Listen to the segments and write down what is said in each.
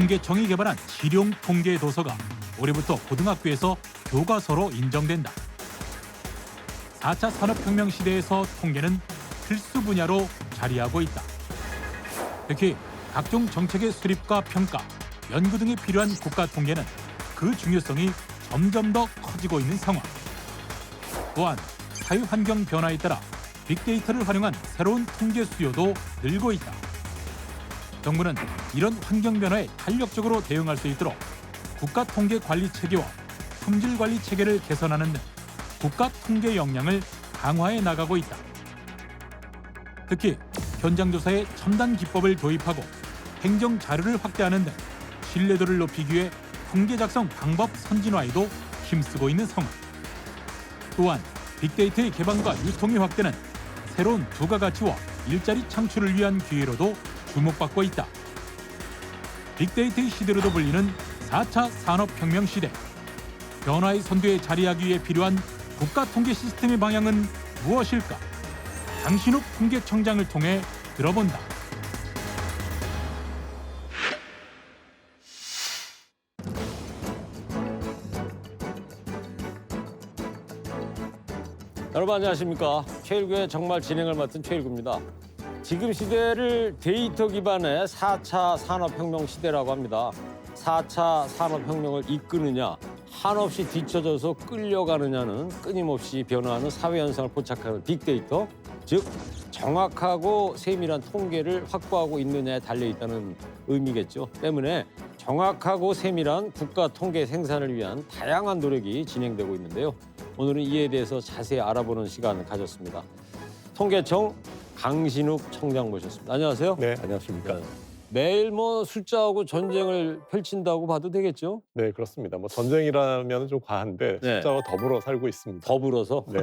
통계청이 개발한 실용 통계 도서가 올해부터 고등학교에서 교과서로 인정된다. 4차 산업혁명 시대에서 통계는 필수 분야로 자리하고 있다. 특히 각종 정책의 수립과 평가, 연구 등에 필요한 국가 통계는 그 중요성이 점점 더 커지고 있는 상황. 또한 사회환경 변화에 따라 빅데이터를 활용한 새로운 통계 수요도 늘고 있다. 정부는 이런 환경 변화에 탄력적으로 대응할 수 있도록 국가 통계 관리 체계와 품질 관리 체계를 개선하는 등 국가 통계 역량을 강화해 나가고 있다. 특히 현장 조사에 첨단 기법을 도입하고 행정 자료를 확대하는 등 신뢰도를 높이기 위해 통계 작성 방법 선진화에도 힘쓰고 있는 상황. 또한 빅데이터의 개방과 유통의 확대는 새로운 부가가치와 일자리 창출을 위한 기회로도 주목받고 있다. 빅데이터의 시대로도 불리는 4차 산업혁명 시대. 변화의 선두에 자리하기 위해 필요한 국가 통계 시스템의 방향은 무엇일까? 장신욱 통계청장을 통해 들어본다. 여러분 안녕하십니까. 최일구의 정말 진행을 맡은 최일구입니다. 지금 시대를 데이터 기반의 4차 산업혁명 시대라고 합니다. 4차 산업혁명을 이끄느냐, 한없이 뒤처져서 끌려가느냐는 끊임없이 변화하는 사회현상을 포착하는 빅데이터, 즉 정확하고 세밀한 통계를 확보하고 있느냐에 달려있다는 의미겠죠. 때문에 정확하고 세밀한 국가 통계 생산을 위한 다양한 노력이 진행되고 있는데요. 오늘은 이에 대해서 자세히 알아보는 시간을 가졌습니다. 통계청 강신욱 청장 모셨습니다. 안녕하세요. 네, 안녕하십니까. 매일 숫자하고 전쟁을 펼친다고 봐도 되겠죠? 네, 그렇습니다. 전쟁이라면 좀 과한데 네. 숫자와 더불어 살고 있습니다. 더불어서? 네,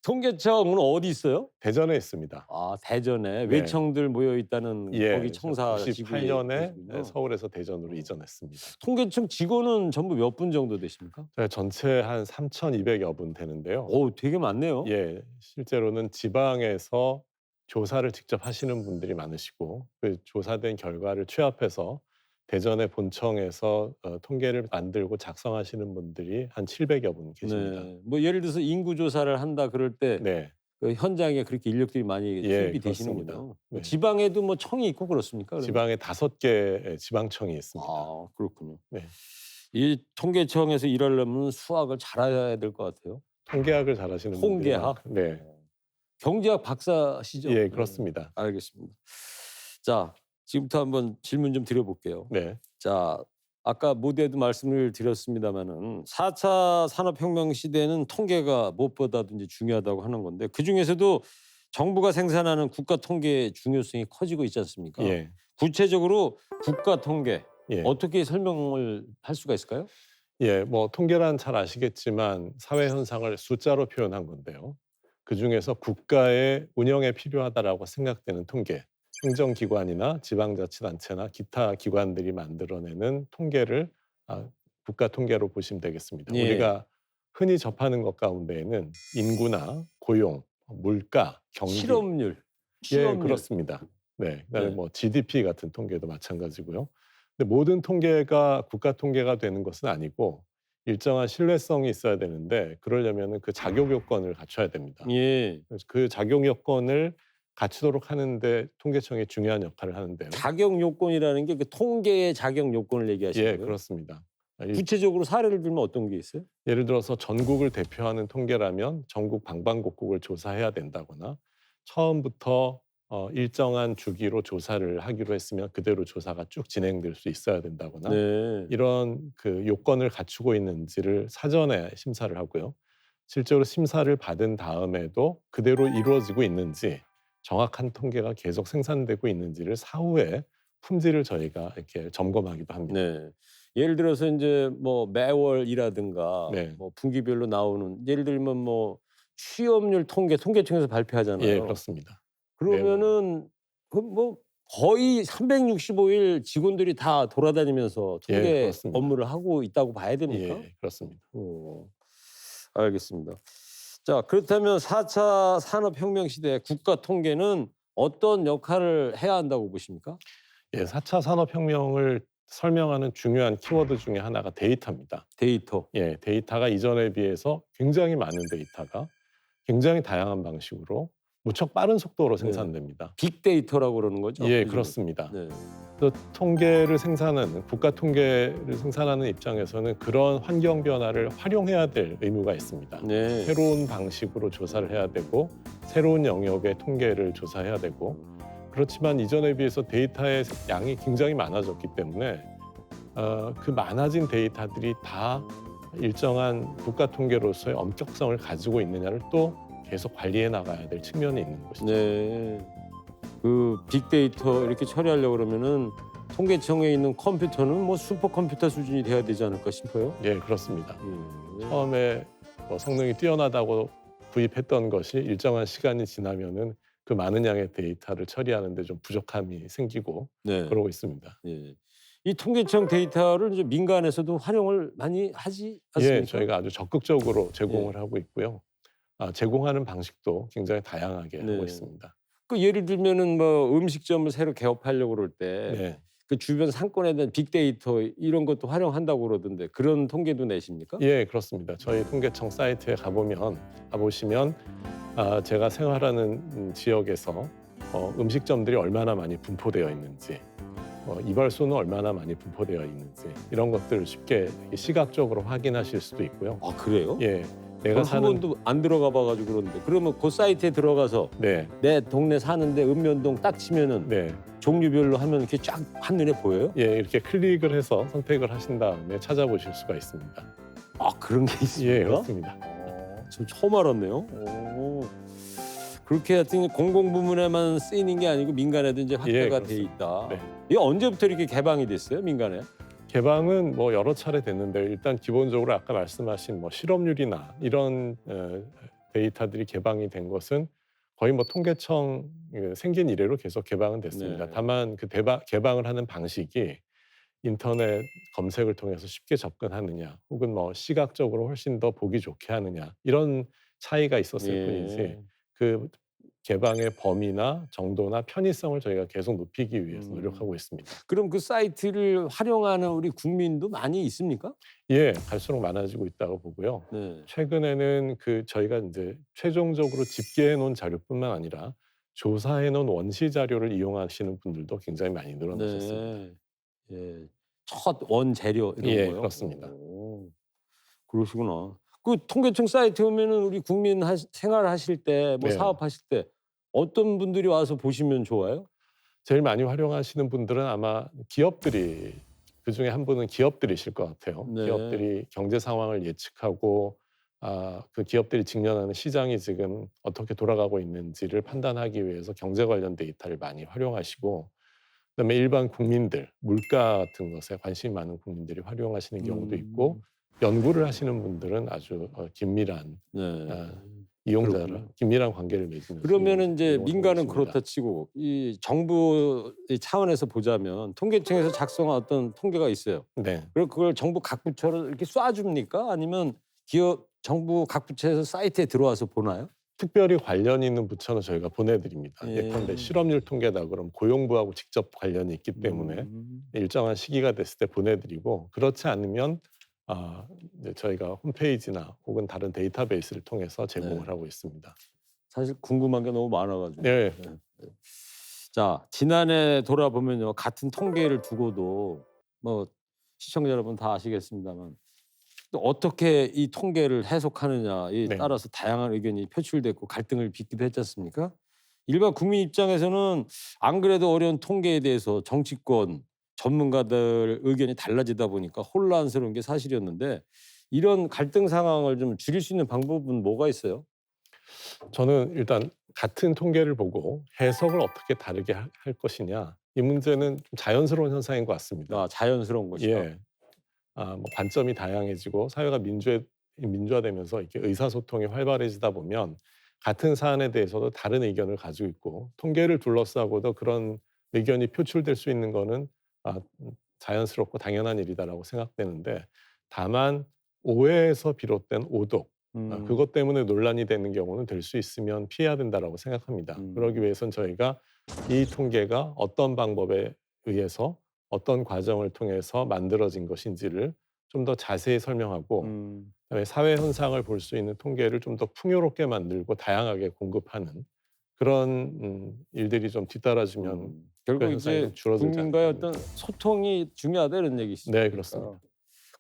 통계청은 어디 있어요? 대전에 있습니다. 아, 대전에 네. 외청들 모여 있다는 예, 거기 청사 지구에 98년에 계시군요. 서울에서 대전으로 이전했습니다. 통계청 직원은 전부 몇 분 정도 되십니까? 저희 전체 한 3,200여 분 되는데요. 오, 되게 많네요. 예, 실제로는 지방에서 조사를 직접 하시는 분들이 많으시고 그 조사된 결과를 취합해서 대전의 본청에서 통계를 만들고 작성하시는 분들이 한 700여 분 계십니다. 네. 예를 들어서 인구 조사를 한다 그럴 때 네, 그 현장에 그렇게 인력들이 많이 예, 투입이 그렇습니다. 되시는군요. 네. 지방에도 청이 있고 그렇습니까? 그러면? 지방에 5개 지방청이 있습니다. 아, 그렇군요. 네. 이 통계청에서 일하려면 수학을 잘해야 될 것 같아요. 통계학을 잘하시는 분들이 통계학? 네, 경제학 박사시죠? 예, 그렇습니다. 알겠습니다. 자, 지금부터 한번 질문 좀 드려볼게요. 네, 자, 아까 모두에도 말씀을 드렸습니다마는 4차 산업혁명 시대는 통계가 무엇보다도 이제 중요하다고 하는 건데 그중에서도 정부가 생산하는 국가 통계의 중요성이 커지고 있지 않습니까? 예, 구체적으로 국가 통계 예, 어떻게 설명을 할 수가 있을까요? 예, 통계란 잘 아시겠지만 사회 현상을 숫자로 표현한 건데요. 그 중에서 국가의 운영에 필요하다라고 생각되는 통계, 행정기관이나 지방자치단체나 기타 기관들이 만들어내는 통계를 국가 통계로 보시면 되겠습니다. 예. 우리가 흔히 접하는 것 가운데에는 인구나 고용, 물가, 경기, 실업률. 예, 그렇습니다. 네, 그다음에 네. GDP 같은 통계도 마찬가지고요. 근데 모든 통계가 국가 통계가 되는 것은 아니고 일정한 신뢰성이 있어야 되는데 그러려면 그 자격 요건을 갖춰야 됩니다. 예. 그래서 그 자격 요건을 갖추도록 하는데 통계청이 중요한 역할을 하는데요. 자격 요건이라는 게 그 통계의 자격 요건을 얘기하시는 예, 거예요? 그렇습니다. 구체적으로 사례를 들면 어떤 게 있어요? 예를 들어서 전국을 대표하는 통계라면 전국 방방곡곡을 조사해야 된다거나 처음부터 일정한 주기로 조사를 하기로 했으면 그대로 조사가 쭉 진행될 수 있어야 된다거나 네. 이런 그 요건을 갖추고 있는지를 사전에 심사를 하고요. 실제로 심사를 받은 다음에도 그대로 이루어지고 있는지 정확한 통계가 계속 생산되고 있는지를 사후에 품질을 저희가 이렇게 점검하기도 합니다. 네. 예를 들어서 이제 매월이라든가 네. 분기별로 나오는 예를 들면 취업률 통계청에서 발표하잖아요. 예, 그렇습니다. 그러면은 거의 365일 직원들이 다 돌아다니면서 예, 통계 그렇습니다. 업무를 하고 있다고 봐야 됩니까? 예, 그렇습니다. 알겠습니다. 자, 그렇다면 4차 산업혁명 시대 국가 통계는 어떤 역할을 해야 한다고 보십니까? 예, 4차 산업혁명을 설명하는 중요한 키워드 중에 하나가 데이터입니다. 데이터. 예, 데이터가 이전에 비해서 굉장히 많은 데이터가 굉장히 다양한 방식으로 무척 빠른 속도로 생산됩니다. 빅데이터라고 그러는 거죠? 예, 요즘은? 그렇습니다. 네. 또 통계를 생산하는 국가 통계를 생산하는 입장에서는 그런 환경 변화를 활용해야 될 의무가 있습니다. 네. 새로운 방식으로 조사를 해야 되고 새로운 영역의 통계를 조사해야 되고 그렇지만 이전에 비해서 데이터의 양이 굉장히 많아졌기 때문에 그 많아진 데이터들이 다 일정한 국가 통계로서의 엄격성을 가지고 있느냐를 또 계속 관리해 나가야 될 측면이 있는 것이죠. 네. 그 빅데이터 이렇게 처리하려고 그러면은 통계청에 있는 컴퓨터는 뭐 슈퍼컴퓨터 수준이 돼야 되지 않을까 싶어요. 예, 그렇습니다. 예. 처음에 뭐 성능이 뛰어나다고 구입했던 것이 일정한 시간이 지나면은 그 많은 양의 데이터를 처리하는 데 좀 부족함이 생기고 네. 그러고 있습니다. 예. 이 통계청 데이터를 이제 민간에서도 활용을 많이 하지 않습니까? 예, 저희가 아주 적극적으로 제공을 하고 있고요. 제공하는 방식도 굉장히 다양하게 네. 하고 있습니다. 그 예를 들면은 뭐 음식점을 새로 개업하려고 그럴 때 네. 그 주변 상권에 대한 빅데이터 이런 것도 활용한다고 그러던데 그런 통계도 내십니까? 예, 그렇습니다. 저희 통계청 사이트에 가보시면 제가 생활하는 지역에서 음식점들이 얼마나 많이 분포되어 있는지, 이발소는 얼마나 많이 분포되어 있는지 이런 것들을 쉽게 시각적으로 확인하실 수도 있고요. 아 그래요? 예, 내가 내가 한 사는 번도 안 들어가 봐가지고 그러는데 그러면 그 사이트에 들어가서 네, 내 동네 사는데 읍면동 딱 치면은 네, 종류별로 하면 이렇게 쫙 한눈에 보여요? 예, 이렇게 클릭을 해서 선택을 하신 다음에 찾아보실 수가 있습니다. 아 그런 게 있습니까? 예, 그렇습니다. 저 처음 알았네요. 그렇게 하여튼 공공부문에만 쓰이는 게 아니고 민간에도 이제 확대가 돼 그렇습니다. 있다. 네. 이게 언제부터 이렇게 개방이 됐어요, 민간에? 개방은 뭐 여러 차례 됐는데 일단 기본적으로 아까 말씀하신 뭐 실업률이나 이런 데이터들이 개방이 된 것은 거의 뭐 통계청 생긴 이래로 계속 개방은 됐습니다. 네. 다만 그 개방을 하는 방식이 인터넷 검색을 통해서 쉽게 접근하느냐 혹은 뭐 시각적으로 훨씬 더 보기 좋게 하느냐 이런 차이가 있었을 뿐이지 그 개방의 범위나 정도나 편의성을 저희가 계속 높이기 위해서 노력하고 있습니다. 그럼 그 사이트를 활용하는 우리 국민도 많이 있습니까? 예, 갈수록 많아지고 있다고 보고요. 네. 최근에는 저희가 이제 최종적으로 집계해 놓은 자료뿐만 아니라 조사해 놓은 원시 자료를 이용하시는 분들도 굉장히 많이 늘어나셨습니다. 네. 예. 첫 원재료 이런 예, 거요? 그렇습니다. 오, 그러시구나. 그 통계청 사이트 오면은 우리 국민 생활하실 때 뭐 네. 사업하실 때 어떤 분들이 와서 보시면 좋아요? 제일 많이 활용하시는 분들은 아마 기업들이 그중에 한 분은 기업들이실 것 같아요. 네. 기업들이 경제 상황을 예측하고 그 기업들이 직면하는 시장이 지금 어떻게 돌아가고 있는지를 판단하기 위해서 경제 관련 데이터를 많이 활용하시고 그다음에 일반 국민들, 물가 같은 것에 관심이 많은 국민들이 활용하시는 경우도 있고 연구를 하시는 분들은 아주 긴밀한 네. 이용자라 그렇군요. 긴밀한 관계를 맺으면서 그러면은 이제 이용을 하고 민간은 있습니다. 그렇다 치고 이 정부 이 차원에서 보자면 통계청에서 작성한 어떤 통계가 있어요. 네. 그리고 그걸 정부 각 부처로 이렇게 쏴줍니까? 아니면 기업 정부 각 부처에서 사이트에 들어와서 보나요? 특별히 관련 있는 부처는 저희가 보내드립니다. 예. 예컨대 실업률 통계다 그럼 고용부하고 직접 관련이 있기 때문에 일정한 시기가 됐을 때 보내드리고 그렇지 않으면 이제 저희가 홈페이지나 혹은 다른 데이터베이스를 통해서 제공을 네. 하고 있습니다. 사실 궁금한 게 너무 많아가지고. 네. 자, 지난해 돌아보면요. 같은 통계를 두고도 뭐 시청자 여러분 다 아시겠습니다만 또 어떻게 이 통계를 해석하느냐에 네. 따라서 다양한 의견이 표출됐고 갈등을 빚기도 했지 않습니까? 일반 국민 입장에서는 안 그래도 어려운 통계에 대해서 정치권 전문가들 의견이 달라지다 보니까 혼란스러운 게 사실이었는데 이런 갈등 상황을 좀 줄일 수 있는 방법은 뭐가 있어요? 저는 일단 같은 통계를 보고 해석을 어떻게 다르게 할 것이냐 이 문제는 좀 자연스러운 현상인 것 같습니다. 자연스러운 것이다. 예. 뭐 관점이 다양해지고 사회가 민주화되면서 이렇게 의사소통이 활발해지다 보면 같은 사안에 대해서도 다른 의견을 가지고 있고 통계를 둘러싸고도 그런 의견이 표출될 수 있는 거는 자연스럽고 당연한 일이다라고 생각되는데 다만 오해에서 비롯된 오독 그것 때문에 논란이 되는 경우는 될 수 있으면 피해야 된다라고 생각합니다. 그러기 위해서는 저희가 이 통계가 어떤 방법에 의해서 어떤 과정을 통해서 만들어진 것인지를 좀 더 자세히 설명하고 그다음에 사회 현상을 볼 수 있는 통계를 좀 더 풍요롭게 만들고 다양하게 공급하는 그런 일들이 좀 뒤따라지면 결국 현상이 이제 좀 줄어들지 국민과의 않을까 어떤 소통이 중요하다 이런 얘기시죠. 네, 그렇습니다.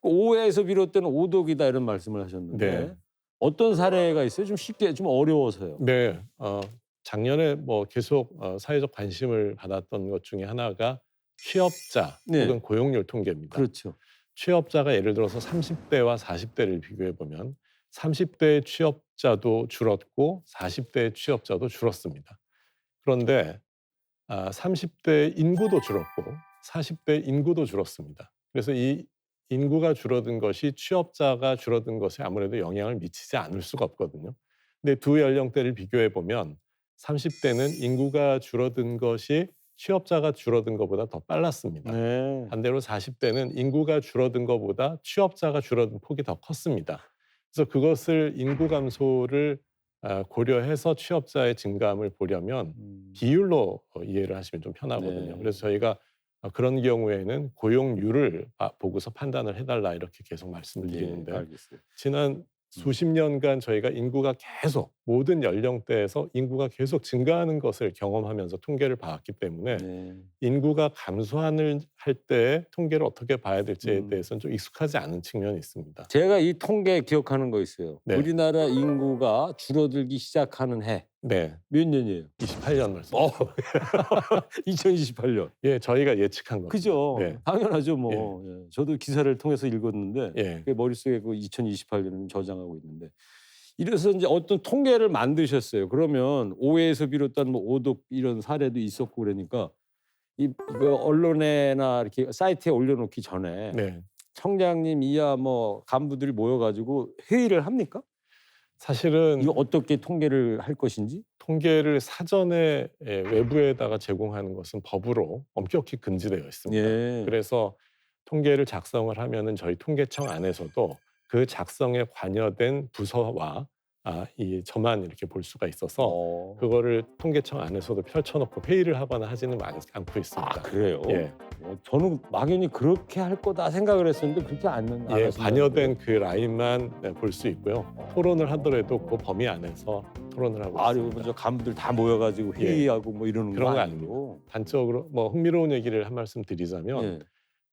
그 오해에서 비롯된 오독이다 이런 말씀을 하셨는데 네. 어떤 사례가 있어요? 좀 쉽게 좀 어려워서요. 네. 작년에 뭐 계속 사회적 관심을 받았던 것 중에 하나가 취업자 네. 혹은 고용률 통계입니다. 그렇죠. 취업자가 예를 들어서 30대와 40대를 비교해 보면 30대의 취업자도 줄었고 40대의 취업자도 줄었습니다. 그런데 30대 인구도 줄었고 40대 인구도 줄었습니다. 그래서 이 인구가 줄어든 것이 취업자가 줄어든 것에 아무래도 영향을 미치지 않을 수가 없거든요. 근데 두 연령대를 비교해 보면 30대는 인구가 줄어든 것이 취업자가 줄어든 것보다 더 빨랐습니다. 네. 반대로 40대는 인구가 줄어든 것보다 취업자가 줄어든 폭이 더 컸습니다. 그래서 그것을 인구 감소를 고려해서 취업자의 증감을 보려면 비율로 이해를 하시면 좀 편하거든요. 네. 그래서 저희가 그런 경우에는 고용률을 보고서 판단을 해달라 이렇게 계속 말씀을 네, 드리는데 알겠어요. 지난 수십 년간 저희가 인구가 계속 모든 연령대에서 인구가 계속 증가하는 것을 경험하면서 통계를 봐왔기 때문에 네. 인구가 감소하는 할 때 통계를 어떻게 봐야 될지에 음. 대해서는 좀 익숙하지 않은 측면이 있습니다. 제가 이 통계 기억하는 거 있어요. 네. 우리나라 인구가 줄어들기 시작하는 해 네, 몇 년이에요? 28년 말씀. 2028년. 예, 저희가 예측한 겁니다. 그죠? 네, 당연하죠, 뭐. 예. 저도 기사를 통해서 읽었는데 예, 그게 머릿속에 그 2028년을 저장하고 있는데 이래서 이제 어떤 통계를 만드셨어요. 그러면 오해에서 비롯한 뭐 오독 이런 사례도 있었고 그러니까 이거 언론에나 이렇게 사이트에 올려놓기 전에 네. 청장님 이하 뭐 간부들이 모여가지고 회의를 합니까? 사실은 이거 어떻게 통계를 할 것인지? 통계를 사전에 외부에다가 제공하는 것은 법으로 엄격히 금지되어 있습니다. 예. 그래서 통계를 작성을 하면은 저희 통계청 안에서도 그 작성에 관여된 부서와 저만 이렇게 볼 수가 있어서 그거를 통계청 안에서도 펼쳐놓고 회의를 하거나 하지는 않고 있습니다. 그래요? 예, 저는 막연히 그렇게 할 거다 생각을 했었는데 그렇게 안 예, 하신다는 관여된 그 라인만 볼 수 있고요. 토론을 하더라도 그 범위 안에서 토론을 하고 그리고 있습니다. 먼저 간부들 다 모여가지고 예. 회의하고 뭐 이러는 그런 거 거 아니고. 단적으로 뭐 흥미로운 얘기를 한 말씀 드리자면 예.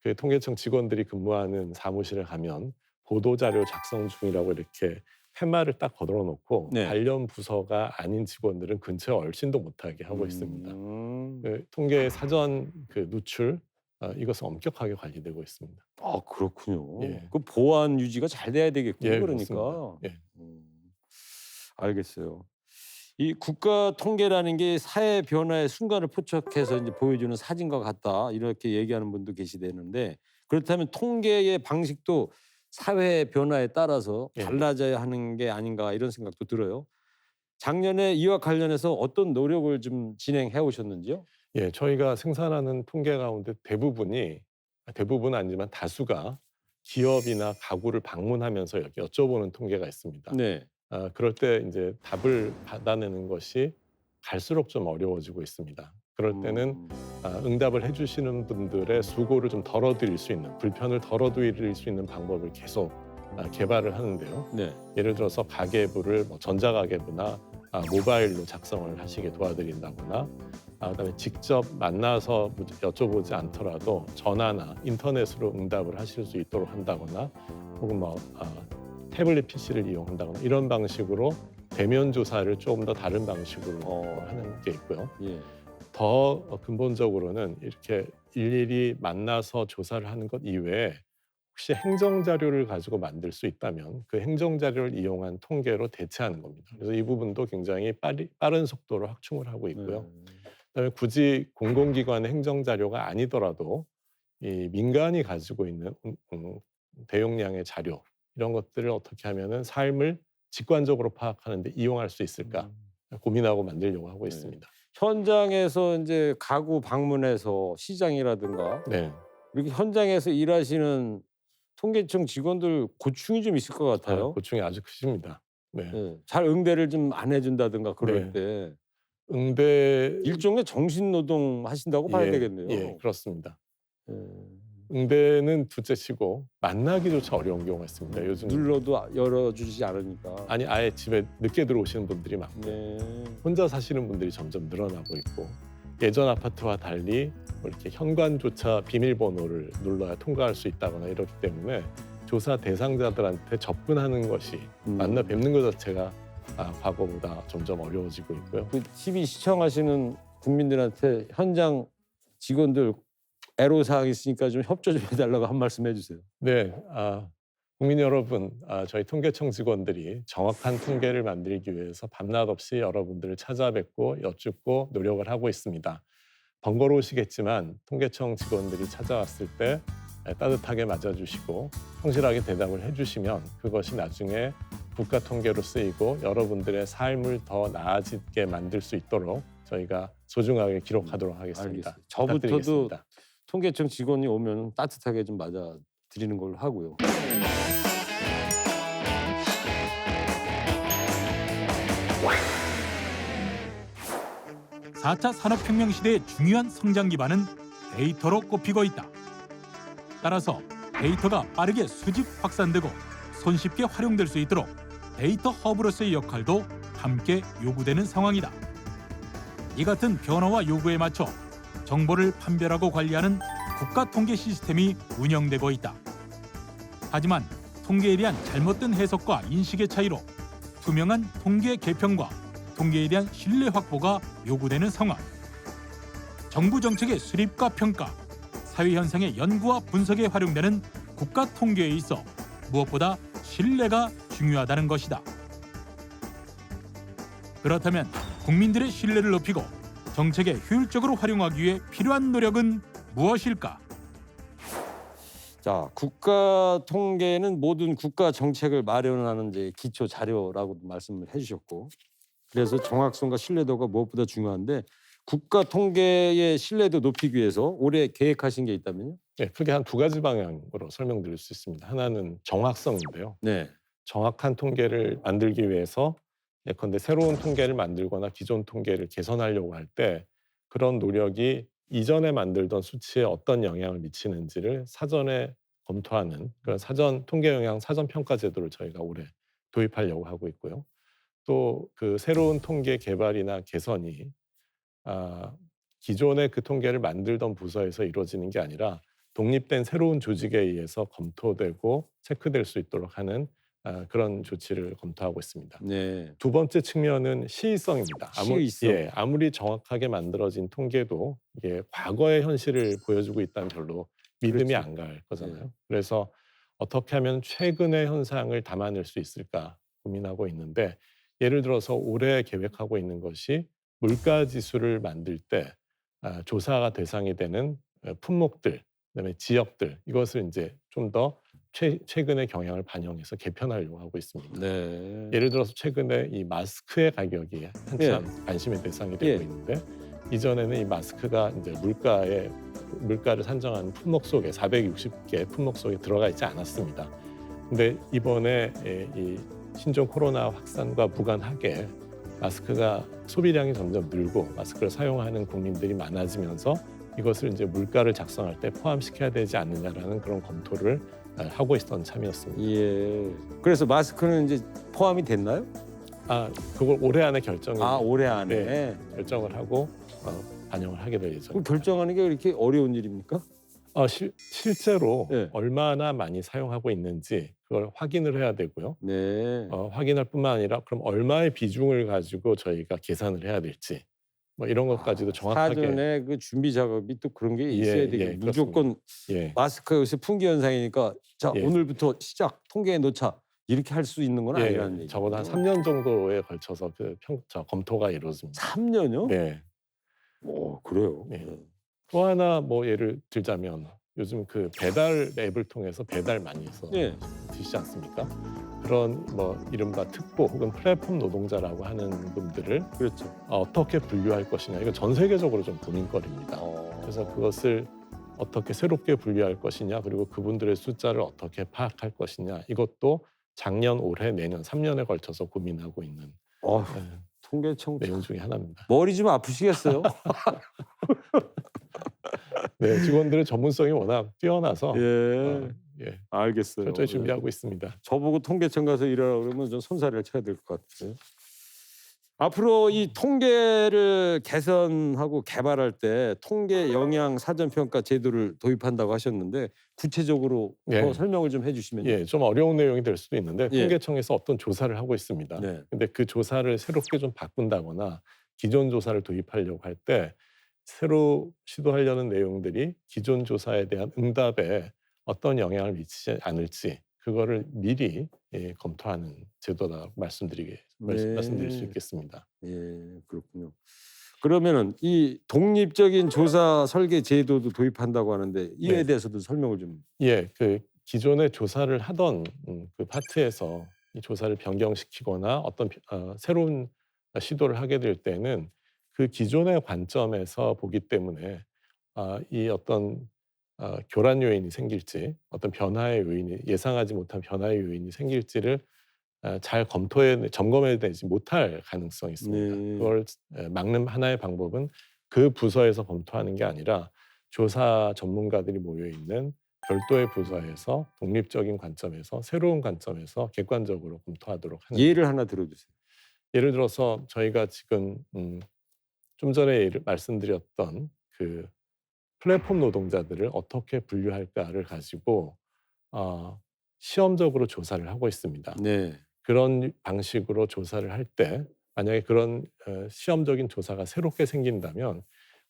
그 통계청 직원들이 근무하는 사무실에 가면 보도자료 작성 중이라고 이렇게 팻말을 딱 거들어놓고 네. 관련 부서가 아닌 직원들은 근처에 얼씬도 못하게 하고 있습니다. 음. 그 통계 사전 그 누출 이것은 엄격하게 관리되고 있습니다. 그렇군요. 예. 그 보안 유지가 잘 돼야 되겠군요. 예, 그러니까. 그렇습니다. 예. 알겠어요. 이 국가 통계라는 게 사회 변화의 순간을 포착해서 이제 보여주는 사진과 같다 이렇게 얘기하는 분도 계시대는데 그렇다면 통계의 방식도 사회 변화에 따라서 예. 달라져야 하는 게 아닌가 이런 생각도 들어요. 작년에 이와 관련해서 어떤 노력을 좀 진행해 오셨는지요? 예, 저희가 생산하는 통계 가운데 대부분은 아니지만 다수가 기업이나 가구를 방문하면서 이렇게 여쭤보는 통계가 있습니다. 네. 그럴 때 이제 답을 받아내는 것이 갈수록 좀 어려워지고 있습니다. 그럴 때는 응답을 해주시는 분들의 수고를 좀 덜어드릴 수 있는, 불편을 덜어드릴 수 있는 방법을 계속 개발을 하는데요. 네. 예를 들어서 가계부를 뭐 전자가계부나 모바일로 작성을 하시게 도와드린다거나 그다음에 직접 만나서 여쭤보지 않더라도 전화나 인터넷으로 응답을 하실 수 있도록 한다거나 혹은 뭐 태블릿 PC를 이용한다거나 이런 방식으로 대면 조사를 조금 더 다른 방식으로 하는 게 있고요. 예. 더 근본적으로는 이렇게 일일이 만나서 조사를 하는 것 이외에 혹시 행정 자료를 가지고 만들 수 있다면 그 행정 자료를 이용한 통계로 대체하는 겁니다. 그래서 이 부분도 굉장히 빠른 속도로 확충을 하고 있고요. 그다음에 굳이 공공기관의 행정 자료가 아니더라도 이 민간이 가지고 있는 대용량의 자료 이런 것들을 어떻게 하면은 삶을 직관적으로 파악하는 데 이용할 수 있을까 고민하고 만들려고 하고 있습니다. 현장에서 이제 가구 방문해서 시장이라든가 네. 이렇게 현장에서 일하시는 통계청 직원들 고충이 좀 있을 것 같아요. 고충이 아주 크십니다. 네. 예. 잘 응대를 좀 안 해준다든가 그럴 네. 때 응대 일종의 정신노동 하신다고 봐야 예, 되겠네요. 예, 그렇습니다. 예. 응대는 둘째치고 만나기조차 어려운 경우가 있습니다. 요즘 눌러도 열어주지 않으니까. 아니 아예 집에 늦게 들어오시는 분들이 많고 네. 혼자 사시는 분들이 점점 늘어나고 있고 예전 아파트와 달리 뭐 이렇게 현관조차 비밀번호를 눌러야 통과할 수 있다거나 이렇기 때문에 조사 대상자들한테 접근하는 것이 만나 뵙는 것 자체가 과거보다 점점 어려워지고 있고요. 그 TV 시청하시는 국민들한테 현장 직원들 애로사항 있으니까 좀 협조 좀 해달라고 한 말씀 해주세요. 네, 국민 여러분, 저희 통계청 직원들이 정확한 통계를 만들기 위해서 밤낮 없이 여러분들을 찾아뵙고 여쭙고 노력을 하고 있습니다. 번거로우시겠지만 통계청 직원들이 찾아왔을 때 따뜻하게 맞아주시고 성실하게 대답을 해주시면 그것이 나중에 국가 통계로 쓰이고 여러분들의 삶을 더 나아지게 만들 수 있도록 저희가 소중하게 기록하도록 하겠습니다. 알겠습니다. 저부터도 부탁드리겠습니다. 통계청 직원이 오면 따뜻하게 좀 맞아 드리는 걸로 하고요. 사 차 산업혁명 시대의 중요한 성장 기반은 데이터로 꼽히고 있다. 따라서 데이터가 빠르게 수집 확산되고 손쉽게 활용될 수 있도록 데이터 허브로서의 역할도 함께 요구되는 상황이다. 이 같은 변화와 요구에 맞춰 정보를 판별하고 관리하는 국가 통계 시스템이 운영되고 있다. 하지만 통계에 대한 잘못된 해석과 인식의 차이로 투명한 통계 개편과 통계에 대한 신뢰 확보가 요구되는 상황. 정부 정책의 수립과 평가, 사회 현상의 연구와 분석에 활용되는 국가 통계에 있어 무엇보다 신뢰가 중요하다는 것이다. 그렇다면 국민들의 신뢰를 높이고 정책에 효율적으로 활용하기 위해 필요한 노력은 무엇일까? 자, 국가 통계는 모든 국가 정책을 마련하는 이제 기초 자료라고 말씀을 해주셨고, 그래서 정확성과 신뢰도가 무엇보다 중요한데 국가 통계의 신뢰도 높이기 위해서 올해 계획하신 게 있다면요? 네, 크게 한 두 가지 방향으로 설명드릴 수 있습니다. 하나는 정확성인데요. 네. 정확한 통계를 만들기 위해서 예컨대 새로운 통계를 만들거나 기존 통계를 개선하려고 할 때 그런 노력이 이전에 만들던 수치에 어떤 영향을 미치는지를 사전에 검토하는 그런 사전 통계 영향 사전 평가 제도를 저희가 올해 도입하려고 하고 있고요. 또 그 새로운 통계 개발이나 개선이 기존의 그 통계를 만들던 부서에서 이루어지는 게 아니라 독립된 새로운 조직에 의해서 검토되고 체크될 수 있도록 하는 그런 조치를 검토하고 있습니다. 네. 두 번째 측면은 시의성입니다. 시의성. 아무리 정확하게 만들어진 통계도 이게 과거의 현실을 보여주고 있다면 별로 믿음이 그렇죠. 안 갈 거잖아요. 네. 그래서 어떻게 하면 최근의 현상을 담아낼 수 있을까 고민하고 있는데 예를 들어서 올해 계획하고 있는 것이 물가 지수를 만들 때 조사가 대상이 되는 품목들, 그다음에 지역들 이것을 이제 좀 더 최근의 경향을 반영해서 개편하려고 하고 있습니다. 네. 예를 들어서 최근에 이 마스크의 가격이 한참 관심의 대상이 되고 예. 있는데 이전에는 이 마스크가 이제 물가를 산정하는 품목 속에 460개 품목 속에 들어가 있지 않았습니다. 근데 이번에 이 신종 코로나 확산과 무관하게 마스크가 소비량이 점점 늘고 마스크를 사용하는 국민들이 많아지면서 이것을 이제 물가를 작성할 때 포함시켜야 되지 않느냐라는 그런 검토를 하고 있었던 참이었습니다. 예. 그래서 마스크는 이제 포함이 됐나요? 그걸 올해 안에 올해 안에. 네, 결정을 하고 반영을 하게 될 그럼 예정입니다. 결정하는 게 이렇게 어려운 일입니까? 실제로 네. 얼마나 많이 사용하고 있는지 그걸 확인을 해야 되고요. 네. 확인할 뿐만 아니라 그럼 얼마의 비중을 가지고 저희가 계산을 해야 될지 뭐 이런 것까지도 정확하게 사전에 그 준비 작업이 또 그런 게 있어야 되겠 무조건 예. 마스크 요새 풍기 현상이니까 자 예. 오늘부터 시작 통계에 넣자 이렇게 할 수 있는 건 아니라는 얘기죠. 적어도 한 3년 정도에 걸쳐서 검토가 이루어집니다. 3년요? 네. 그래요. 네. 또 하나 뭐 예를 들자면 요즘 그 배달 앱을 통해서 배달 많이 해서 네. 드시지 않습니까? 그런 뭐 이른바 특보 혹은 플랫폼 노동자라고 하는 분들을 그렇죠. 어떻게 분류할 것이냐 이건 전 세계적으로 좀 고민거리입니다. 그래서 그것을 어떻게 새롭게 분류할 것이냐 그리고 그분들의 숫자를 어떻게 파악할 것이냐 이것도 작년, 올해, 내년 3년에 걸쳐서 고민하고 있는 통계청 내용 중에 하나입니다. 머리 좀 아프시겠어요? 네, 직원들의 전문성이 워낙 뛰어나서 예, 예, 알겠어요. 철저히 준비하고 있습니다. 저보고 통계청 가서 일하라고 그러면 좀 손사래를 쳐야 될 것 같아요. 앞으로 이 통계를 개선하고 개발할 때 통계 영양 사전 평가 제도를 도입한다고 하셨는데 구체적으로 예. 더 설명을 좀 해주시면요. 예, 좀 어려운 내용이 될 수도 있는데 예. 통계청에서 어떤 조사를 하고 있습니다. 네. 근데 그 조사를 새롭게 좀 바꾼다거나 기존 조사를 도입하려고 할 때 새로 시도하려는 내용들이 기존 조사에 대한 응답에 어떤 영향을 미치지 않을지 그거를 미리 검토하는 제도다 말씀드릴 수 있겠습니다. 예, 그렇군요. 그러면은 이 독립적인 조사 설계 제도도 도입한다고 하는데 이에 네. 대해서도 설명을 좀. 예, 그 기존에 조사를 하던 그 파트에서 이 조사를 변경시키거나 어떤 새로운 시도를 하게 될 때는 그 기존의 관점에서 보기 때문에 이 어떤 교란 요인이 생길지 어떤 변화의 요인이 예상하지 못한 변화의 요인이 생길지를 잘 점검해내지 못할 가능성이 있습니다. 네. 그걸 막는 하나의 방법은 그 부서에서 검토하는 게 아니라 조사 전문가들이 모여 있는 별도의 부서에서 독립적인 관점에서 새로운 관점에서 객관적으로 검토하도록 하는. 예를 하나 들어주세요. 예를 들어서 저희가 지금 좀 전에 말씀드렸던 그 플랫폼 노동자들을 어떻게 분류할까를 가지고 시험적으로 조사를 하고 있습니다. 네. 그런 방식으로 조사를 할 때 만약에 그런 시험적인 조사가 새롭게 생긴다면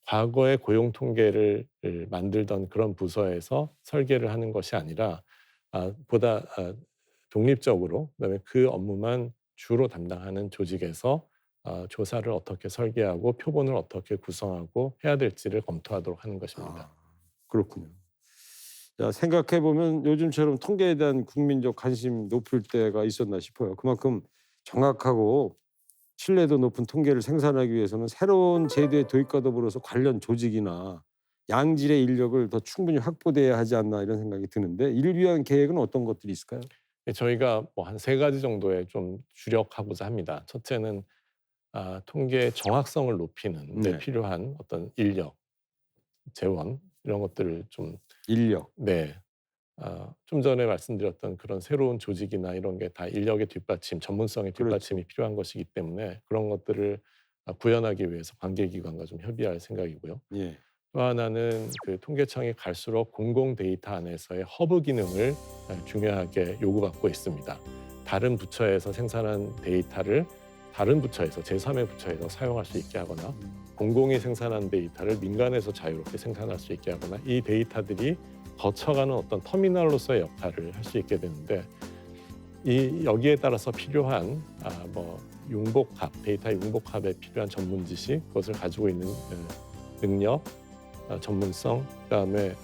과거의 고용 통계를 만들던 그런 부서에서 설계를 하는 것이 아니라 보다 독립적으로 그다음에 그 업무만 주로 담당하는 조직에서 조사를 어떻게 설계하고 표본을 어떻게 구성하고 해야 될지를 검토하도록 하는 것입니다. 그렇군요. 자, 생각해 보면 요즘처럼 통계에 대한 국민적 관심 높을 때가 있었나 싶어요. 그만큼 정확하고 신뢰도 높은 통계를 생산하기 위해서는 새로운 제도의 도입과 더불어서 관련 조직이나 양질의 인력을 더 충분히 확보돼야 하지 않나 이런 생각이 드는데 이를 위한 계획은 어떤 것들이 있을까요? 저희가 뭐 한 3가지 정도에 좀 주력하고자 합니다. 첫째는 통계의 정확성을 높이는 데 네. 필요한 어떤 인력, 재원 이런 것들을 좀 인력. 네. 좀 전에 말씀드렸던 그런 새로운 조직이나 이런 게 다 인력의 뒷받침, 전문성의 그렇죠. 뒷받침이 필요한 것이기 때문에 그런 것들을 구현하기 위해서 관계기관과 좀 협의할 생각이고요. 예. 또 하나는 그 통계청이 갈수록 공공 데이터 안에서의 허브 기능을 중요하게 요구받고 있습니다. 다른 부처에서 생산한 데이터를 다른 부처에서 제3의 부처에서 사용할 수 있게 하거나 공공이 생산한 데이터를 민간에서 자유롭게 생산할 수 있게 하거나 이 데이터들이 거쳐가는 어떤 터미널로서의 역할을 할 수 있게 되는데 여기에 따라서 필요한 융복합, 데이터 융복합에 필요한 전문 지식, 그것을 가지고 있는 능력, 전문성, 그다음에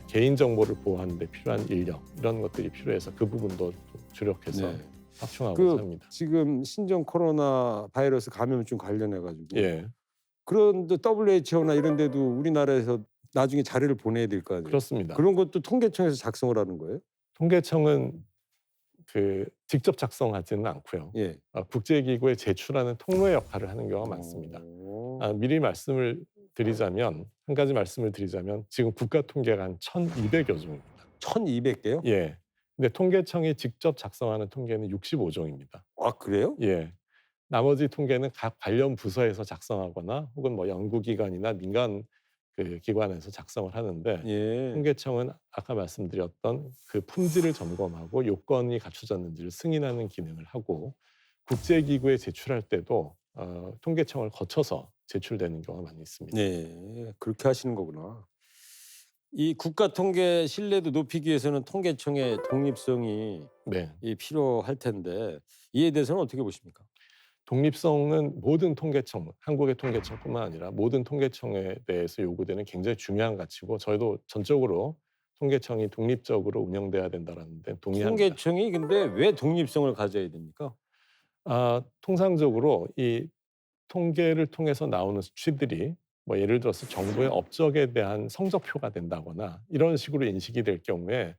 개인 정보를 보호하는 데 필요한 인력 이런 것들이 필요해서 그 부분도 좀 주력해서 네. 확충하고자 합니다. 지금 신종 코로나 바이러스 감염증 관련해 가지고 예, 그런데 WHO나 이런 데도 우리나라에서 나중에 자료를 보내야 될 거 아니에요. 그렇습니다. 그런 것도 통계청에서 작성을 하는 거예요? 통계청은 직접 작성하지는 않고요. 예. 국제기구에 제출하는 통로 역할을 하는 경우가 많습니다. 미리 말씀을 드리자면 한 가지 말씀을 드리자면 지금 국가 통계가 한 1,200여 종입니다. 1,200개요? 예. 근데 통계청이 직접 작성하는 통계는 65종입니다. 아, 그래요? 예. 나머지 통계는 각 관련 부서에서 작성하거나 혹은 뭐 연구기관이나 민간 그 기관에서 작성을 하는데 예. 통계청은 아까 말씀드렸던 그 품질을 점검하고 요건이 갖춰졌는지를 승인하는 기능을 하고 국제기구에 제출할 때도 통계청을 거쳐서 제출되는 경우가 많이 있습니다. 네, 그렇게 하시는 거구나. 이 국가 통계 신뢰도 높이기 위해서는 통계청의 독립성이 네. 필요할 텐데 이에 대해서는 어떻게 보십니까? 독립성은 모든 통계청, 한국의 통계청뿐만 아니라 모든 통계청에 대해서 요구되는 굉장히 중요한 가치고 저희도 전적으로 통계청이 독립적으로 운영돼야 된다는 데 동의합니다. 통계청이 근데 왜 독립성을 가져야 됩니까? 통상적으로 이 통계를 통해서 나오는 수치들이 뭐 예를 들어서 정부의 업적에 대한 성적표가 된다거나 이런 식으로 인식이 될 경우에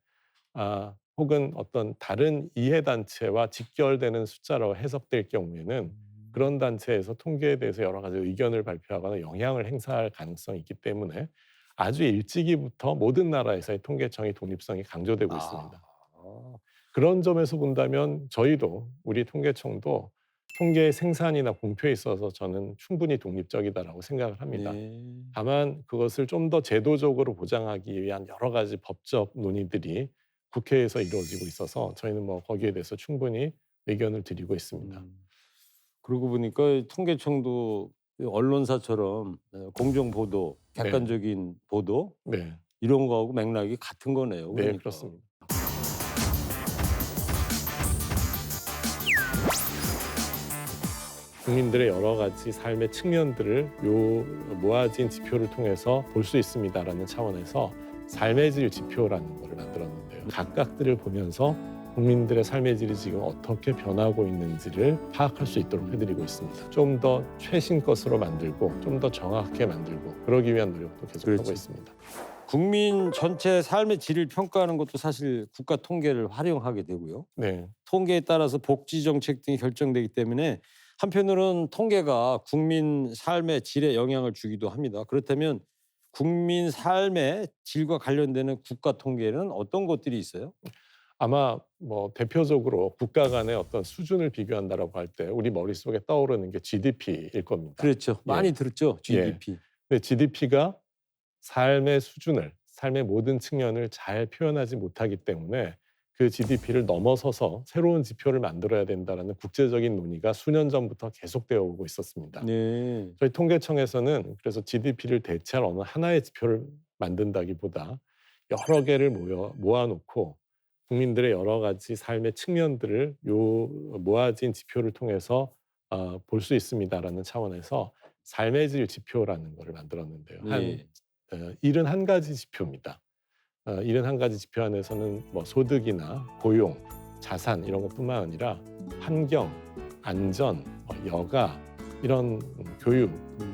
혹은 어떤 다른 이해단체와 직결되는 숫자로 해석될 경우에는 그런 단체에서 통계에 대해서 여러 가지 의견을 발표하거나 영향을 행사할 가능성이 있기 때문에 아주 일찍이부터 모든 나라에서의 통계청의 독립성이 강조되고 있습니다. 그런 점에서 본다면 저희도 우리 통계청도 통계 생산이나 공표에 있어서 저는 충분히 독립적이다라고 생각을 합니다. 네. 다만 그것을 좀 더 제도적으로 보장하기 위한 여러 가지 법적 논의들이 국회에서 이루어지고 있어서 저희는 뭐 거기에 대해서 충분히 의견을 드리고 있습니다. 그러고 보니까 통계청도 언론사처럼 공정 보도, 네. 객관적인 보도 네, 이런 거하고 맥락이 같은 거네요. 네, 그러니까. 그렇습니다. 국민들의 여러 가지 삶의 측면들을 요 모아진 지표를 통해서 볼 수 있습니다라는 차원에서 삶의 질 지표라는 것을 만들었는데요. 각각들을 보면서 국민들의 삶의 질이 지금 어떻게 변하고 있는지를 파악할 수 있도록 해드리고 있습니다. 좀 더 최신 것으로 만들고 좀 더 정확하게 만들고 그러기 위한 노력도 계속하고 그렇죠. 있습니다. 국민 전체 삶의 질을 평가하는 것도 사실 국가 통계를 활용하게 되고요. 네, 통계에 따라서 복지 정책 등이 결정되기 때문에 한편으로는 통계가 국민 삶의 질에 영향을 주기도 합니다. 그렇다면 국민 삶의 질과 관련되는 국가 통계는 어떤 것들이 있어요? 아마 뭐 대표적으로 국가 간의 어떤 수준을 비교한다라고 할 때 우리 머릿속에 떠오르는 게 GDP일 겁니다. 그렇죠. 많이 들었죠. GDP. 근데 GDP가 삶의 수준을, 삶의 모든 측면을 잘 표현하지 못하기 때문에 그 GDP를 넘어서서 새로운 지표를 만들어야 된다는 국제적인 논의가 수년 전부터 계속되어 오고 있었습니다. 네. 저희 통계청에서는 그래서 GDP를 대체할 어느 하나의 지표를 만든다기보다 여러 개를 모아놓고 국민들의 여러 가지 삶의 측면들을 요 모아진 지표를 통해서 볼 수 있습니다라는 차원에서 삶의 질 지표라는 것을 만들었는데요. 네. 한 71가지 지표입니다. 71가지 지표 안에서는 뭐 소득이나 고용, 자산 이런 것뿐만 아니라 환경, 안전, 여가 이런 교육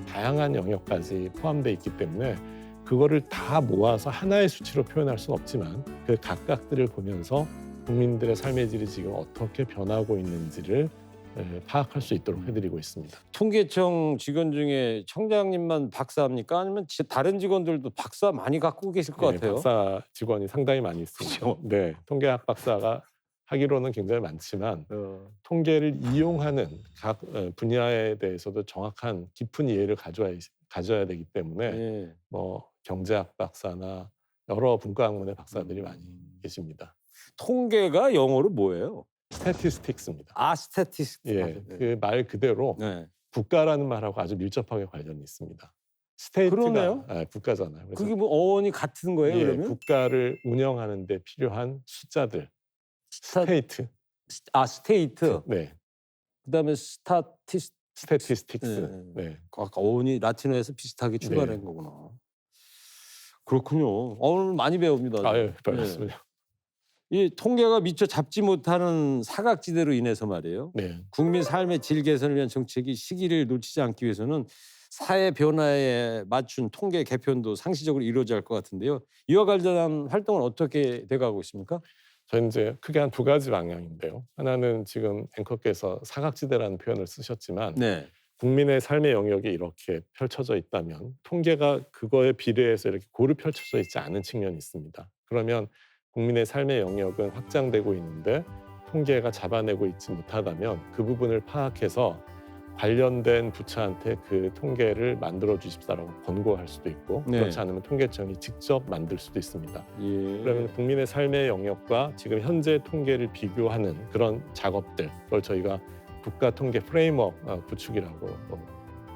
다양한 영역까지 포함되어 있기 때문에 그거를 다 모아서 하나의 수치로 표현할 수는 없지만 그 각각들을 보면서 국민들의 삶의 질이 지금 어떻게 변하고 있는지를 파악할 수 있도록 해드리고 있습니다. 통계청 직원 중에 청장님만 박사입니까? 아니면 다른 직원들도 박사 많이 갖고 계실 것 네, 같아요. 박사 직원이 상당히 많이 있습니다. 그렇죠. 네, 통계학 박사가 하기로는 굉장히 많지만 통계를 이용하는 각 분야에 대해서도 정확한 깊은 이해를 가져야 되기 때문에 네. 뭐 경제학 박사나 여러 분과학문의 박사들이 많이 계십니다. 통계가 영어로 뭐예요? 스태티스틱스입니다. 스태티스틱스. 예, 그 말 그대로 네. 국가라는 말하고 아주 밀접하게 관련이 있습니다. 스테이트가 그러네요. 국가잖아요. 그래서 그게 뭐 어원이 같은 거예요, 예, 그러면? 국가를 운영하는 데 필요한 숫자들, 스테이트. 스테이트. 네, 그다음에 스태티스틱스. 네. 네. 아까 어원이 라틴어에서 비슷하게 출발한 거구나. 그렇군요. 오늘 많이 배웁니다. 아유, 별말씀을요. 이 통계가 미처 잡지 못하는 사각지대로 인해서 말이에요. 네, 국민 삶의 질 개선을 위한 정책이 시기를 놓치지 않기 위해서는 사회 변화에 맞춘 통계 개편도 상시적으로 이루어져야 할 것 같은데요. 이와 관련한 활동은 어떻게 돼가고 있습니까? 저는 이제 크게 한 두 가지 방향인데요. 하나는 지금 앵커께서 사각지대라는 표현을 쓰셨지만 네. 국민의 삶의 영역이 이렇게 펼쳐져 있다면 통계가 그거에 비례해서 이렇게 고루 펼쳐져 있지 않은 측면이 있습니다. 그러면 국민의 삶의 영역은 확장되고 있는데 통계가 잡아내고 있지 못하다면 그 부분을 파악해서 관련된 부처한테 그 통계를 만들어 주십사라고 권고할 수도 있고 네. 그렇지 않으면 통계청이 직접 만들 수도 있습니다. 예. 그러면 국민의 삶의 영역과 지금 현재 통계를 비교하는 그런 작업들 그걸 저희가 국가 통계 프레임워크 구축이라고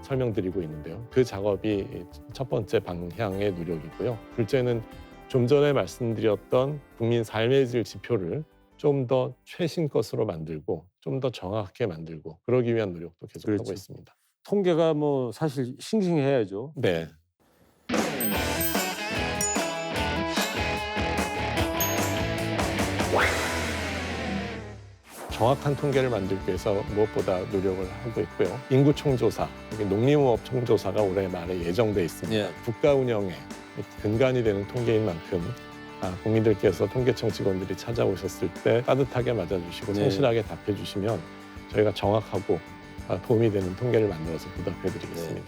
설명드리고 있는데요. 그 작업이 첫 번째 방향의 노력이고요. 둘째는 좀 전에 말씀드렸던 국민 삶의 질 지표를 좀 더 최신 것으로 만들고 좀 더 정확하게 만들고 그러기 위한 노력도 계속하고 그렇죠. 있습니다. 통계가 뭐 사실 싱싱해야죠. 네. 정확한 통계를 만들기 위해서 무엇보다 노력을 하고 있고요. 인구 총조사, 농림업 총조사가 올해 말에 예정돼 있습니다. 예. 국가 운영의 근간이 되는 통계인 만큼 국민들께서 통계청 직원들이 찾아오셨을 때 따뜻하게 맞아주시고 네. 성실하게 답해주시면 저희가 정확하고 도움이 되는 통계를 만들어서 보답해드리겠습니다.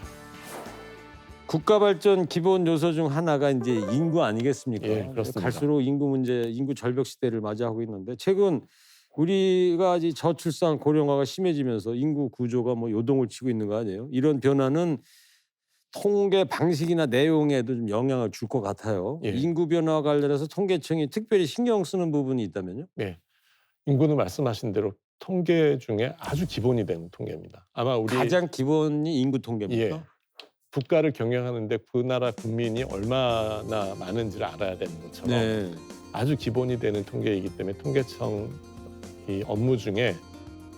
국가 발전 기본 요소 중 하나가 이제 인구 아니겠습니까? 예, 그렇습니다. 갈수록 인구 문제, 인구 절벽 시대를 맞이하고 있는데 최근 우리가 이제 저출산 고령화가 심해지면서 인구 구조가 뭐 요동을 치고 있는 거 아니에요? 이런 변화는 통계 방식이나 내용에도 좀 영향을 줄 것 같아요. 예. 인구 변화와 관련해서 통계청이 특별히 신경 쓰는 부분이 있다면요? 네, 인구는 말씀하신 대로 통계 중에 아주 기본이 되는 통계입니다. 아마 우리 가장 기본이 인구 통계입니까? 예, 국가를 경영하는데 그 나라 국민이 얼마나 많은지를 알아야 되는 것처럼 네. 아주 기본이 되는 통계이기 때문에 통계청 이 업무 중에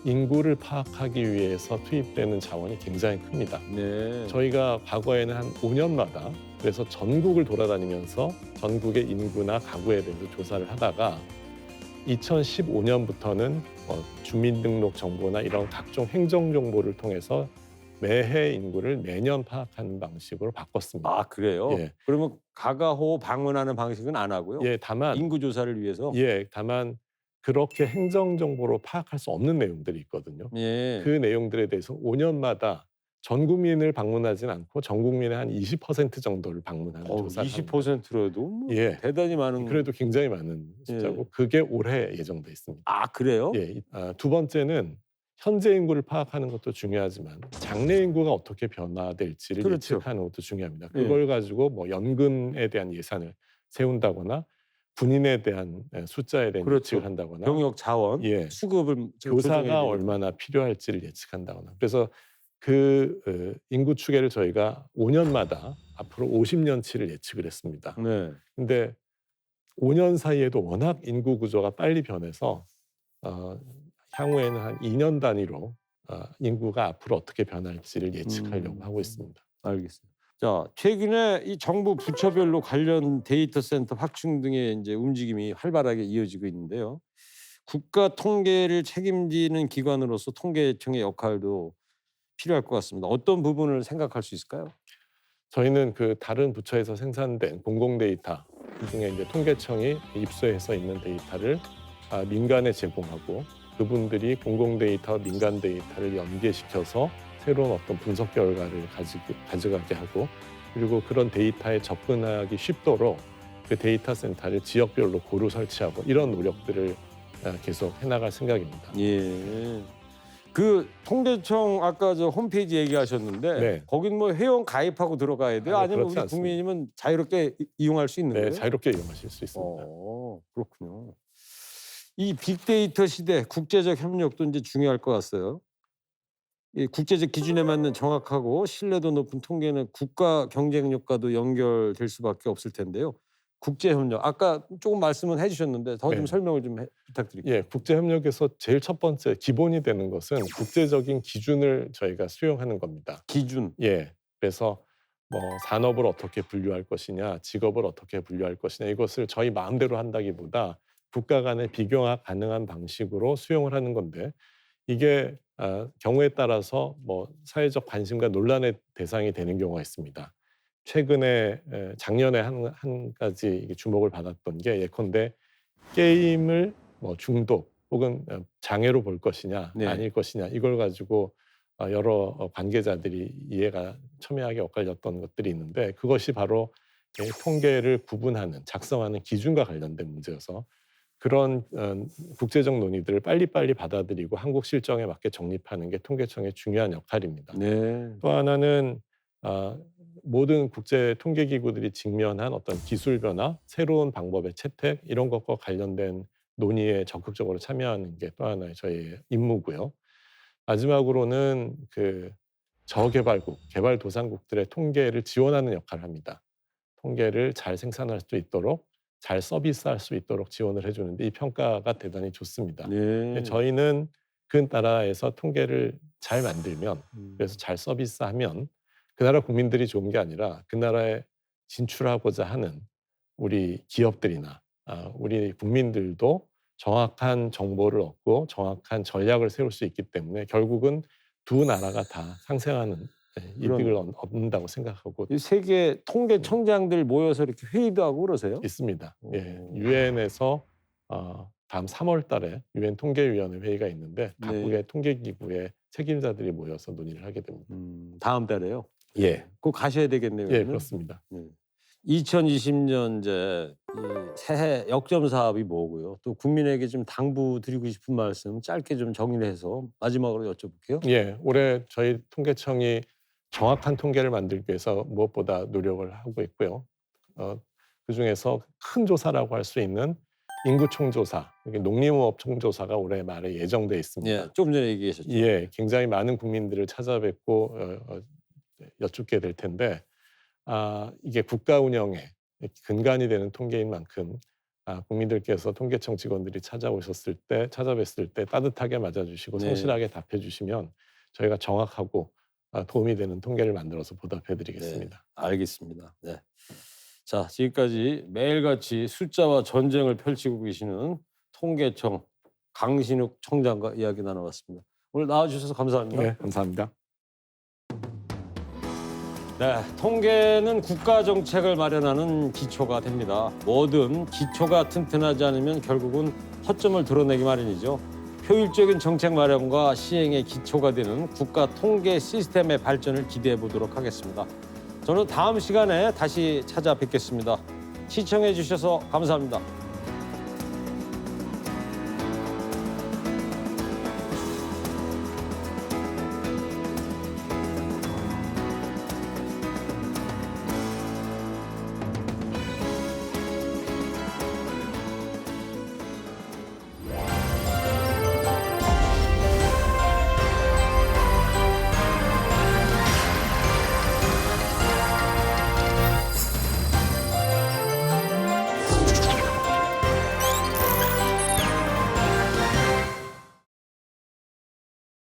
인구를 파악하기 위해서 투입되는 자원이 굉장히 큽니다. 네. 저희가 과거에는 한 5년마다 그래서 전국을 돌아다니면서 전국의 인구나 가구에 대해서 조사를 하다가 2015년부터는 주민등록 정보나 이런 각종 행정 정보를 통해서 매해 인구를 매년 파악하는 방식으로 바꿨습니다. 아 그래요? 예. 그러면 가가호 방문하는 방식은 안 하고요? 예, 다만 인구 조사를 위해서? 다만 그렇게 행정 정보로 파악할 수 없는 내용들이 있거든요. 예. 그 내용들에 대해서 5년마다 전 국민을 방문하진 않고 전 국민의 한 20% 정도를 방문하는 조사를 합니다. 20%라도 뭐 예. 대단히 많은. 그래도 굉장히 많은 숫자고 그게 올해 예정돼 있습니다. 아 그래요? 예, 두 번째는 현재 인구를 파악하는 것도 중요하지만 장래 인구가 어떻게 변화될지를 그렇죠. 예측하는 것도 중요합니다. 예. 그걸 가지고 뭐 연금에 대한 예산을 세운다거나 군인에 대한 숫자에 대한 그렇죠. 예측을 한다거나 병역 자원, 예. 수급을 조정해야 교사가 되니까. 얼마나 필요할지를 예측한다거나 그래서 그 인구 추계를 저희가 5년마다 앞으로 50년치를 예측을 했습니다. 네. 근데 5년 사이에도 워낙 인구 구조가 빨리 변해서 향후에는 한 2년 단위로 인구가 앞으로 어떻게 변할지를 예측하려고 하고 있습니다. 알겠습니다. 자, 최근에 이 정부 부처별로 관련 데이터 센터 확충 등의 이제 움직임이 활발하게 이어지고 있는데요. 국가 통계를 책임지는 기관으로서 통계청의 역할도 필요할 것 같습니다. 어떤 부분을 생각할 수 있을까요? 저희는 그 다른 부처에서 생산된 공공 데이터 그중에 이제 통계청이 입수해서 있는 데이터를 민간에 제공하고 그분들이 공공 데이터, 민간 데이터를 연계시켜서 새로운 어떤 분석 결과를 가져가게 하고 그리고 그런 데이터에 접근하기 쉽도록 그 데이터 센터를 지역별로 고루 설치하고 이런 노력들을 계속 해나갈 생각입니다. 예. 그 통계청 아까 저 홈페이지 얘기하셨는데 네. 거긴 뭐 회원 가입하고 들어가야 돼요? 아니요, 아니면 그렇지 우리 않습니다. 국민이면 자유롭게 이용할 수 있는 네, 거예요? 자유롭게 이용하실 수 있습니다. 그렇군요. 이 빅데이터 시대 국제적 협력도 이제 중요할 것 같아요. 이 국제적 기준에 맞는 정확하고 신뢰도 높은 통계는 국가 경쟁력과도 연결될 수밖에 없을 텐데요. 국제 협력 아까 조금 말씀은 해주셨는데 더 좀 네. 설명을 좀 부탁드릴게요. 예, 국제 협력에서 제일 첫 번째 기본이 되는 것은 국제적인 기준을 저희가 수용하는 겁니다. 기준. 예, 그래서 뭐 산업을 어떻게 분류할 것이냐, 직업을 어떻게 분류할 것이냐 이것을 저희 마음대로 한다기보다 국가 간의 비교가 가능한 방식으로 수용을 하는 건데 이게 경우에 따라서 뭐 사회적 관심과 논란의 대상이 되는 경우가 있습니다. 최근에 작년에 한 가지 이게 주목을 받았던 게 예컨대 게임을 뭐 중독 혹은 장애로 볼 것이냐 네. 아닐 것이냐 이걸 가지고 여러 관계자들이 이해가 첨예하게 엇갈렸던 것들이 있는데 그것이 바로 통계를 구분하는 작성하는 기준과 관련된 문제여서 그런 국제적 논의들을 빨리빨리 받아들이고 한국 실정에 맞게 정립하는 게 통계청의 중요한 역할입니다. 네. 또 하나는 모든 국제 통계 기구들이 직면한 어떤 기술 변화, 새로운 방법의 채택 이런 것과 관련된 논의에 적극적으로 참여하는 게 또 하나의 저희의 임무고요. 마지막으로는 그 저개발국, 개발도상국들의 통계를 지원하는 역할을 합니다. 통계를 잘 생산할 수 있도록 잘 서비스할 수 있도록 지원을 해주는데 이 평가가 대단히 좋습니다. 네. 저희는 그 나라에서 통계를 잘 만들면 그래서 잘 서비스하면 그 나라 국민들이 좋은 게 아니라 그 나라에 진출하고자 하는 우리 기업들이나 우리 국민들도 정확한 정보를 얻고 정확한 전략을 세울 수 있기 때문에 결국은 두 나라가 다 상생하는 이득을 얻는다고 생각하고 이 세계 통계청장들 모여서 이렇게 회의도 하고 그러세요? 있습니다. 예, 오. 유엔에서 다음 3월 달에 유엔 통계위원회 회의가 있는데 네. 각국의 통계기구의 책임자들이 모여서 논의를 하게 됩니다. 다음 달에요. 예, 꼭 가셔야 되겠네요. 예, 그러면. 그렇습니다. 2020년 이제 이 새해 역점 사업이 뭐고요? 또 국민에게 좀 당부드리고 싶은 말씀 짧게 좀 정리를 해서 마지막으로 여쭤볼게요. 예, 올해 저희 통계청이 정확한 통계를 만들기 위해서 무엇보다 노력을 하고 있고요. 그 중에서 큰 조사라고 할 수 있는 인구총조사, 이게 농림업 총조사가 올해 말에 예정돼 있습니다. 예, 조금 전에 얘기하셨죠. 예, 굉장히 많은 국민들을 찾아뵙고 여쭙게 될 텐데 이게 국가 운영의 근간이 되는 통계인 만큼 국민들께서 통계청 직원들이 찾아뵙을 때 따뜻하게 맞아주시고 네. 성실하게 답해주시면 저희가 정확하고 도움이 되는 통계를 만들어서 보답해드리겠습니다. 알겠습니다. 네. 자, 지금까지 매일같이 숫자와 전쟁을 펼치고 계시는 통계청 강신욱 청장과 이야기 나눠봤습니다. 오늘 나와주셔서 감사합니다. 네, 감사합니다. 네, 통계는 국가 정책을 마련하는 기초가 됩니다. 뭐든 기초가 튼튼하지 않으면 결국은 허점을 드러내기 마련이죠. 효율적인 정책 마련과 시행의 기초가 되는 국가 통계 시스템의 발전을 기대해 보도록 하겠습니다. 저는 다음 시간에 다시 찾아뵙겠습니다. 시청해 주셔서 감사합니다.